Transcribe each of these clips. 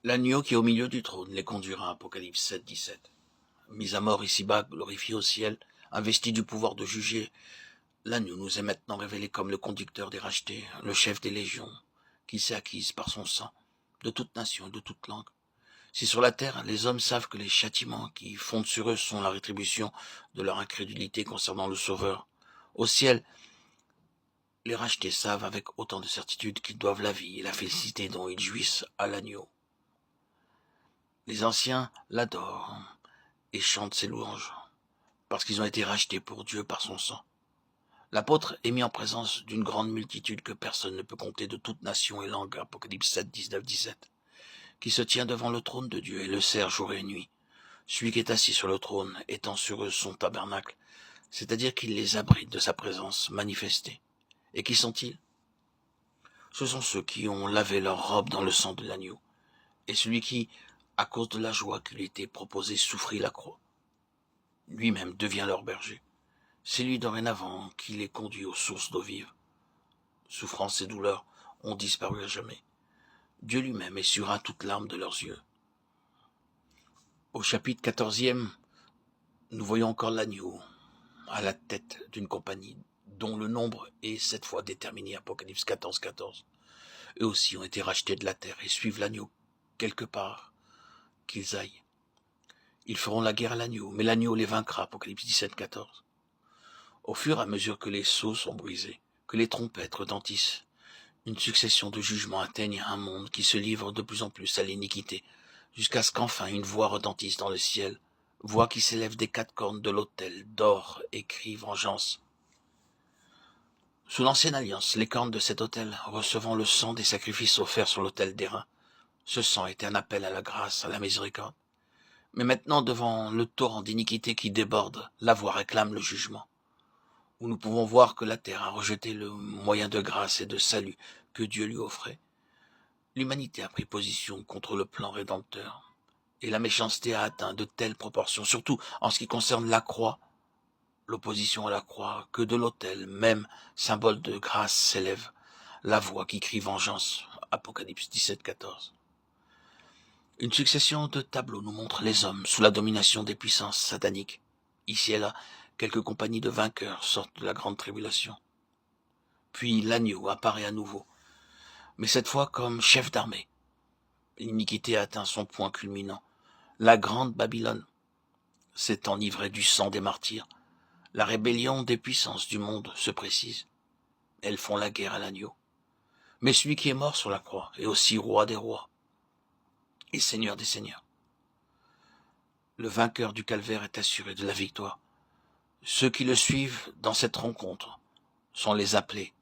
L'agneau qui est au milieu du trône les conduira, Apocalypse 7, 17. Mis à mort ici-bas, glorifié au ciel, investi du pouvoir de juger, l'agneau nous est maintenant révélé comme le conducteur des rachetés, le chef des légions, qui s'est acquise par son sang, de toute nation et de toute langue. Si sur la terre, les hommes savent que les châtiments qui fondent sur eux sont la rétribution de leur incrédulité concernant le Sauveur, au ciel, les rachetés savent avec autant de certitude qu'ils doivent la vie et la félicité dont ils jouissent à l'agneau. Les anciens l'adorent et chantent ses louanges, parce qu'ils ont été rachetés pour Dieu par son sang. L'apôtre est mis en présence d'une grande multitude que personne ne peut compter de toute nation et langue, Apocalypse 7, 19, 17, qui se tient devant le trône de Dieu et le sert jour et nuit. Celui qui est assis sur le trône étend sur eux son tabernacle, c'est-à-dire qu'il les abrite de sa présence manifestée. Et qui sont-ils? Ce sont ceux qui ont lavé leur robe dans le sang de l'agneau, et celui qui, à cause de la joie qui lui était proposée, souffrit la croix. Lui-même devient leur berger. C'est lui dorénavant qui les conduit aux sources d'eau vive. Souffrance et douleur ont disparu à jamais. Dieu lui-même essuiera toute larme de leurs yeux. Au chapitre 14e, nous voyons encore l'agneau à la tête d'une compagnie dont le nombre est cette fois déterminé, Apocalypse 14, 14. Eux aussi ont été rachetés de la terre et suivent l'agneau quelque part qu'ils aillent. Ils feront la guerre à l'agneau, mais l'agneau les vaincra, Apocalypse 17, 14. Au fur et à mesure que les sceaux sont brisés, que les trompettes retentissent, une succession de jugements atteignent un monde qui se livre de plus en plus à l'iniquité, jusqu'à ce qu'enfin une voix retentisse dans le ciel, voix qui s'élève des quatre cornes de l'autel d'or et crie vengeance. Sous l'ancienne alliance, les cornes de cet autel recevant le sang des sacrifices offerts sur l'autel d'airain, ce sang était un appel à la grâce, à la miséricorde. Mais maintenant, devant le torrent d'iniquité qui déborde, la voix réclame le jugement, où nous pouvons voir que la terre a rejeté le moyen de grâce et de salut que Dieu lui offrait. L'humanité a pris position contre le plan rédempteur, et la méchanceté a atteint de telles proportions, surtout en ce qui concerne la croix, l'opposition à la croix, que de l'autel, même symbole de grâce, s'élève la voix qui crie vengeance. Apocalypse 17, 14. Une succession de tableaux nous montre les hommes sous la domination des puissances sataniques. Ici et là, quelques compagnies de vainqueurs sortent de la grande tribulation. Puis l'agneau apparaît à nouveau, mais cette fois comme chef d'armée. L'iniquité atteint son point culminant. La grande Babylone s'est enivrée du sang des martyrs. La rébellion des puissances du monde se précise. Elles font la guerre à l'agneau. Mais celui qui est mort sur la croix est aussi roi des rois et seigneur des seigneurs. Le vainqueur du calvaire est assuré de la victoire. Ceux qui le suivent dans cette rencontre sont les appelés,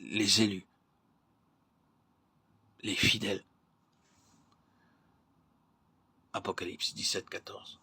les élus, les fidèles. Apocalypse 17, 14.